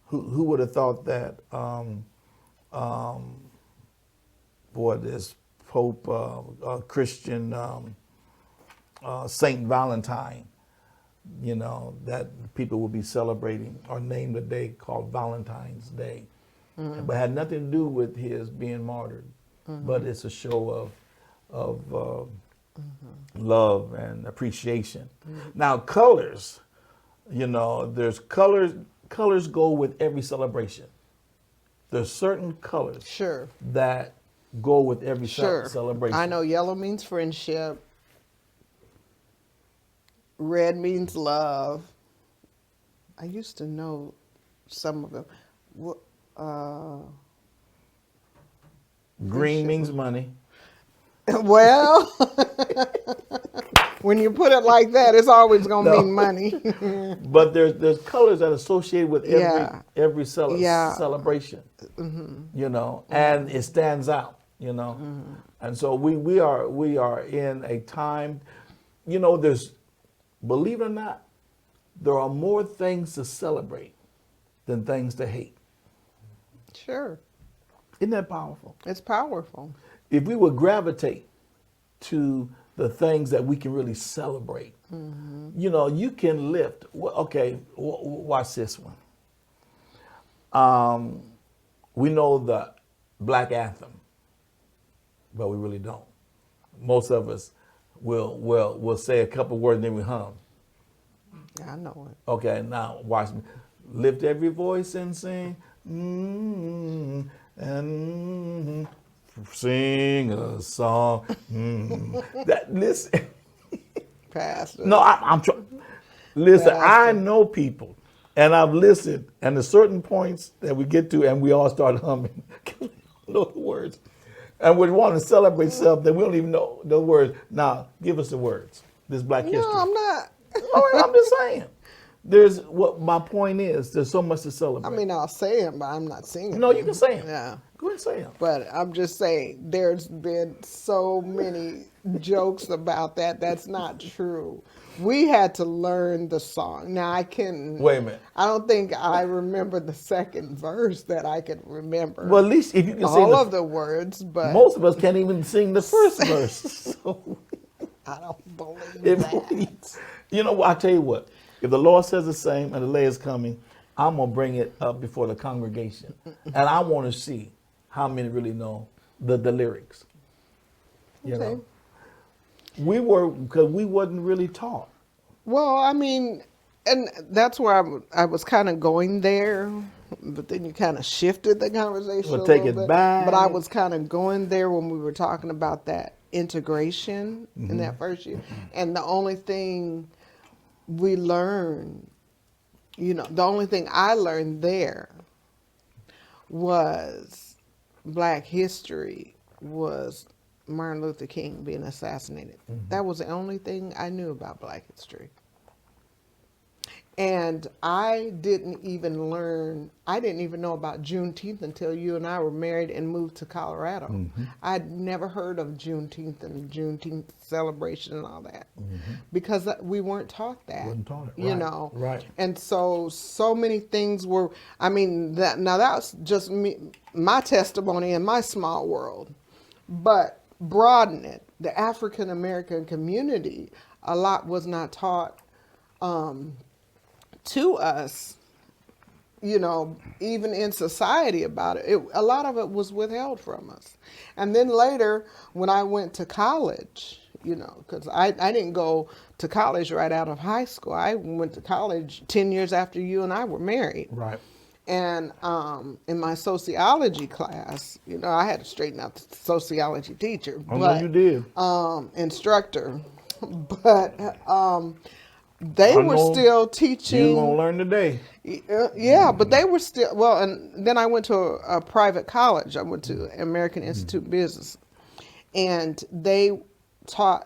S2: who would have thought that this Pope Christian Saint Valentine, that people will be celebrating or named a day called Valentine's Day, but had nothing to do with his being martyred, but it's a show of love and appreciation. Now, colors, there's colors. Colors go with every celebration. There's certain colors
S3: Sure.
S2: that go with every
S3: Sure.
S2: celebration.
S3: I know yellow means friendship. Red means love. I used to know some of them.
S2: Green means money.
S3: Well, when you put it like that, it's always gonna mean money.
S2: But there's colors that are associated with every
S3: Yeah.
S2: celebration, and it stands out, And so we are in a time, there's, believe it or not, there are more things to celebrate than things to hate.
S3: Sure,
S2: Isn't that powerful?
S3: it's powerful.
S2: If we would gravitate to the things that we can really celebrate, you can lift. Okay, watch this one. We know the Black Anthem, but we really don't. Most of us will say a couple words and then we hum.
S3: Yeah, I know it.
S2: Okay, now watch me. Lift every voice and sing, and sing a song. Listen.
S3: Pastor.
S2: No, I'm trying. Listen,
S3: Pastor.
S2: I know people, and I've listened, and there's certain points that we get to, and we all start humming. We don't know the words, and we want to celebrate stuff that we don't even know the words. Now, give us the words. This Black History.
S3: No, I'm not.
S2: All right, I'm just saying. There's what my point is. There's so much to celebrate.
S3: I mean, I'll say them, but I'm not singing.
S2: No, you can say them.
S3: Yeah.
S2: Go ahead and say them.
S3: But I'm just saying, there's been so many jokes about that. That's not true. We had to learn the song. Now I can.
S2: Wait a minute.
S3: I don't think I remember the second verse that I could remember.
S2: Well, at least if you can sing
S3: all of the words, but
S2: most of us can't even sing the first verse. So
S3: I don't believe
S2: if
S3: that.
S2: I tell you what. If the Lord says the same and the day is coming, I'm gonna bring it up before the congregation, and I want to see how many really know the lyrics.
S3: Okay.
S2: Because we wasn't really taught.
S3: Well, I mean, and that's where I was kind of going there, but then you kind of shifted the conversation.
S2: We'll
S3: a
S2: take
S3: little
S2: it
S3: bit.
S2: back.
S3: But I was kind of going there when we were talking about that integration in that first year, and the only thing we learned, the only thing I learned there was Black history was Martin Luther King being assassinated. That was the only thing I knew about Black history. And I didn't even know about Juneteenth until you and I were married and moved to Colorado.
S2: Mm-hmm.
S3: I'd never heard of Juneteenth and Juneteenth celebration and all that because we weren't taught that.
S2: Wasn't taught it,
S3: You
S2: right,
S3: know,
S2: right.
S3: And so many things were. I mean, that's just me, my testimony in my small world, but broaden it. The African American community, a lot was not taught. To us, you know, even in society about it. A lot of it was withheld from us. And then later, when I went to college, you know, because I didn't go to college right out of high school. I went to college 10 years after you and I were married.
S2: Right.
S3: And in my sociology class, you know, I had to straighten out the sociology teacher.
S2: I know you did.
S3: Instructor. But they were still teaching.
S2: You're going to learn today.
S3: Yeah, but they were still, well, and then I went to a private college. I went to American Institute of Business. And they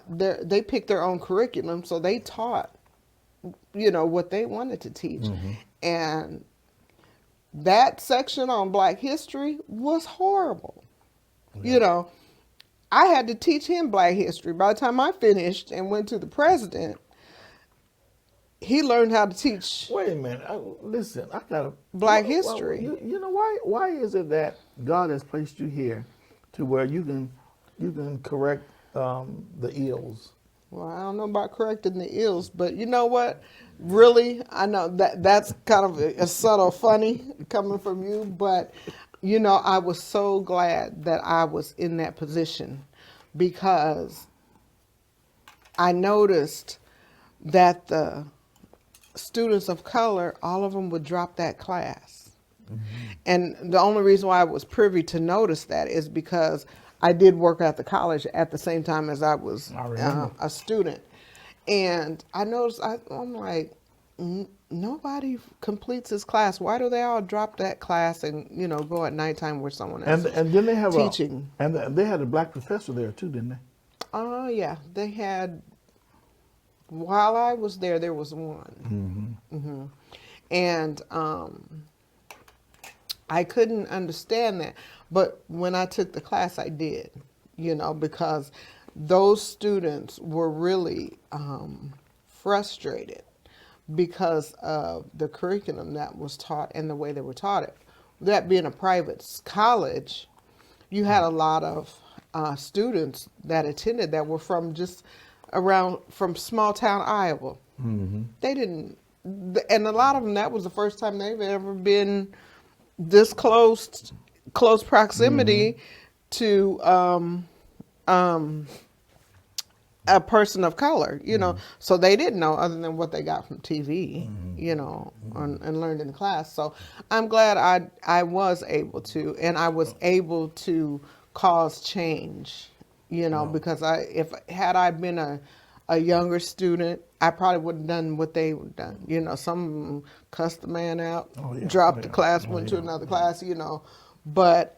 S3: they picked their own curriculum, so they taught, you know, what they wanted to teach. And that section on Black history was horrible. You know, I had to teach him Black history. By the time I finished and went to the president, he learned how to teach.
S2: Wait a minute. Listen, I got to.
S3: Black history.
S2: You know why? Why is it that God has placed you here to where you can correct the ills?
S3: Well, I don't know about correcting the ills, but you know what? Really, I know that's kind of a subtle funny coming from you, but you know, I was so glad that I was in that position because I noticed that the students of color, all of them would drop that class. And the only reason why I was privy to notice that is because I did work at the college at the same time as I was a student. And I noticed, I'm like, nobody completes this class. Why do they all drop that class and, you know, go at nighttime where someone else
S2: and then they have
S3: teaching?
S2: And they had a Black professor there too, didn't they?
S3: Oh, yeah. They had, while I was there, there was one. And I couldn't understand that. But when I took the class, I did, you know, because those students were really frustrated because of the curriculum that was taught and the way they were taught it. That being a private college, you had a lot of students that attended that were from just from small town Iowa. They didn't, and a lot of them, that was the first time they've ever been this close proximity to a person of color, you know. So they didn't know other than what they got from TV, you know, and learned in class. So I'm glad I was able to, and I was able to cause change, you know, because had I been a younger student, I probably would have done what they would have done. You know, some cussed the man out, dropped the class, went to another class, you know. But,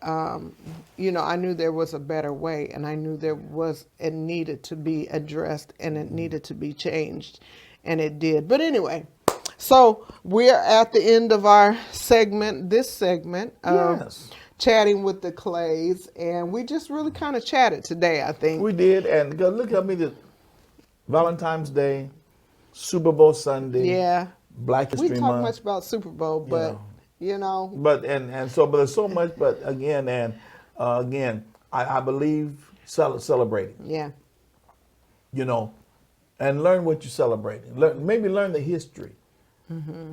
S3: you know, I knew there was a better way, and I knew it needed to be addressed, and it needed to be changed, and it did. But anyway, so we're at the end of our segment, of chatting with the Clays, and we just really kind of chatted today, I think.
S2: We did, and look at me, Valentine's Day, Super Bowl Sunday, Black History Month.
S3: We talk much about Super Bowl, but... You know,
S2: but there's so much. But again, I believe celebrating.
S3: Yeah.
S2: You know, and learn what you're celebrating. Maybe learn the history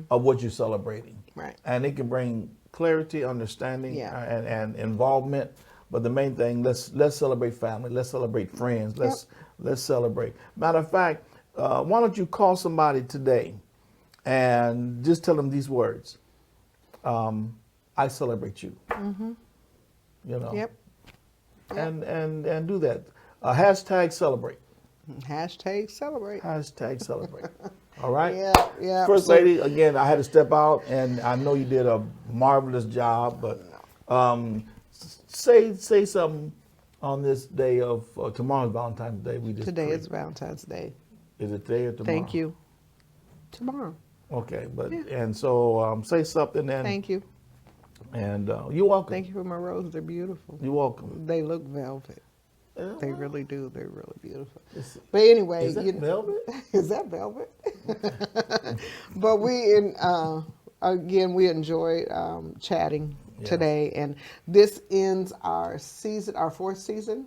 S2: of what you're celebrating.
S3: Right.
S2: And it can bring clarity, understanding, and involvement. But the main thing, let's celebrate family. Let's celebrate friends. Let's celebrate. Matter of fact, why don't you call somebody today and just tell them these words. I celebrate you. You know.
S3: Yep.
S2: And do that. Hashtag celebrate.
S3: Hashtag celebrate.
S2: Hashtag celebrate. All right.
S3: Yeah.
S2: First Lady, again, I had to step out, and I know you did a marvelous job. But say something on this day of tomorrow's Valentine's Day.
S3: Today is Valentine's Day.
S2: Is it today or tomorrow?
S3: Thank you. Tomorrow.
S2: Okay, but and so say something and
S3: Thank you.
S2: And you're welcome.
S3: Thank you for my roses. They're beautiful.
S2: You're welcome.
S3: They look velvet.
S2: Yeah,
S3: They
S2: well,
S3: really do. They're really beautiful.
S2: Is-
S3: But anyway,
S2: Is that velvet?
S3: is that velvet? But we again we enjoyed chatting
S2: Yes.
S3: today, and this ends our season, our 4th season,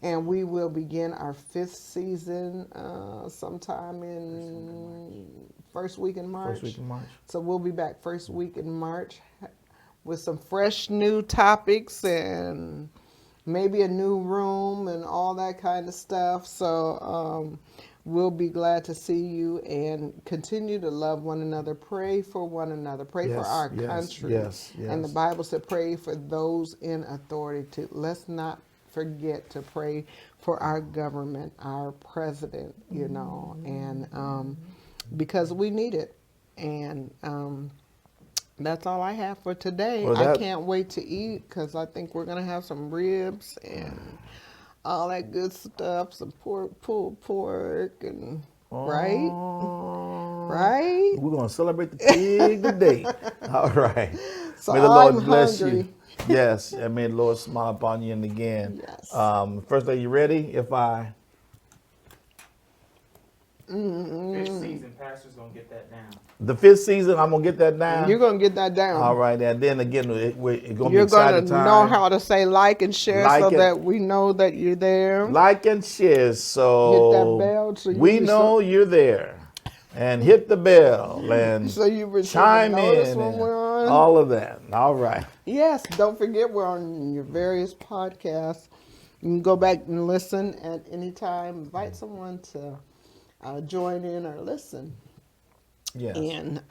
S3: and we will begin our 5th season sometime in first week in March.
S2: First week in March.
S3: So we'll be back first week in March with some fresh new topics and maybe a new room and all that kind of stuff. So we'll be glad to see you, and continue to love one another. Pray for one another. Pray for
S2: Yes,
S3: our
S2: yes,
S3: country.
S2: yes,
S3: And the
S2: yes.
S3: Bible said pray for those in authority. Let's not forget to pray for our government, our president, you know, and because we need it. And that's all I have for today.
S2: Well,
S3: I
S2: that-
S3: can't wait to eat, because I think we're going to have some ribs and all that good stuff, some pulled pork, and right? Right?
S2: We're going to celebrate the pig today. All right.
S3: So
S2: May the Lord
S3: I'm
S2: bless
S3: hungry.
S2: you. Yes, and may the Lord smile upon you. And again,
S3: Yes.
S2: first, are you ready? If I,
S4: This season, Pastor's gonna get that down.
S2: the 5th season, I'm going to get that down.
S3: You're going to get that down.
S2: All right, and then again, it's going to be
S3: You're going
S2: exciting
S3: to
S2: time.
S3: know how to say like and share,
S2: Like
S3: so
S2: it.
S3: that we know that you're there.
S2: Like and share, so
S3: Hit that bell so you
S2: we
S3: receive-
S2: know you're there. And hit the bell and
S3: So you receive a
S2: chime
S3: notice
S2: in
S3: when
S2: and
S3: we're on.
S2: all of that. All right.
S3: Yes, don't forget we're on your various podcasts. You can go back and listen at any time. Invite someone to join in or listen.
S2: Yes.
S3: And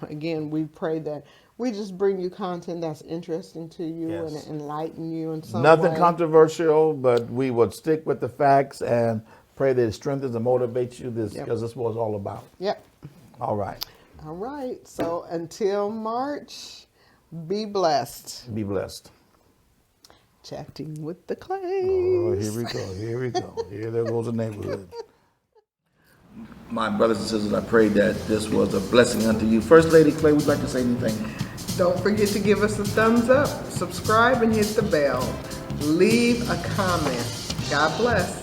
S3: again, we pray that we just bring you content that's interesting to you
S2: Yes.
S3: and enlighten you in some
S2: Nothing
S3: way.
S2: controversial, but we would stick with the facts and pray that it strengthens and motivates you this
S3: Yep.
S2: because this is what it's all about.
S3: Yep.
S2: All right.
S3: All right. So until March, be blessed.
S2: Be blessed.
S3: Chatting with the Clays.
S2: Oh, here we go. Here we go. Here there goes the neighborhood. My brothers and sisters, I pray that this was a blessing unto you. First Lady Clay, would you like to say anything?
S3: Don't forget to give us a thumbs up, subscribe, and hit the bell. Leave a comment. God bless.